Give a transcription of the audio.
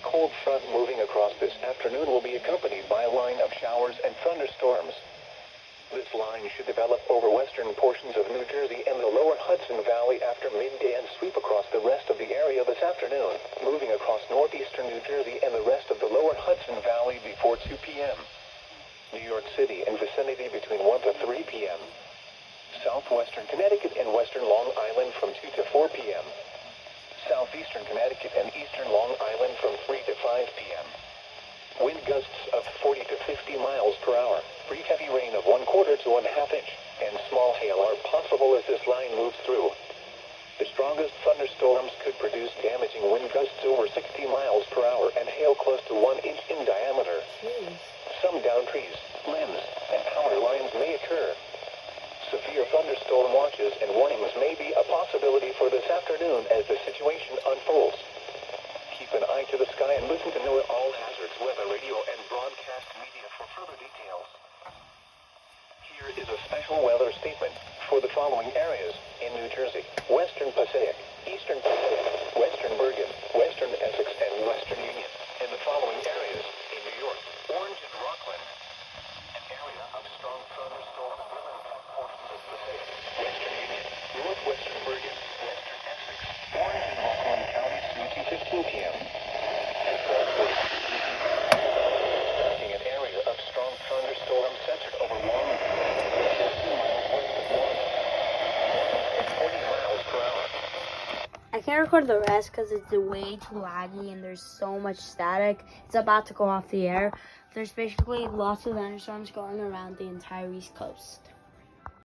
cold front moving across this afternoon will be accompanied by a line of showers and thunderstorms. This line should develop over western portions of New Jersey and the lower Hudson Valley after midday and sweep across the rest of the area this afternoon, moving across northeastern New Jersey and the rest of the lower Hudson Valley before 2 p.m. New York City and vicinity between 1 to 3 p.m. Southwestern Connecticut and western Long Island from 2 to 4 p.m. Southeastern Connecticut and eastern Long Island from 3 to 5 p.m. Wind gusts of 40 to 50 miles per hour. Brief heavy rain of 1/4 to 1/2 inch, and small hail are possible as this line moves through. The strongest thunderstorms could produce damaging wind gusts over 60 miles per hour and hail close to 1 inch in diameter. Some downed trees, limbs, and power lines may occur. Severe thunderstorm watches and warnings may be a possibility for this afternoon as the situation unfolds. Keep an eye to the sky and listen to NOAA All Hazards Weather Radio and broadcast media for further details. Here is a special weather statement for the following areas in New Jersey: Western Passaic, Eastern Passaic, Western Bergen, Western Essex, and Western Union. In the following areas in New York: Orange and Rockland. An area of strong thunderstorms will impact portions of Passaic, Western Union, Northwestern Bergen, Western Essex, Orange and Rockland counties through to 15 p.m. An area of strong thunderstorms centered over Long Island, 50 miles west of Long Island, 40 miles per hour. I can't record the rest because it's way too laggy and there's so much static. It's about to go off the air. There's basically lots of thunderstorms going around the entire East Coast.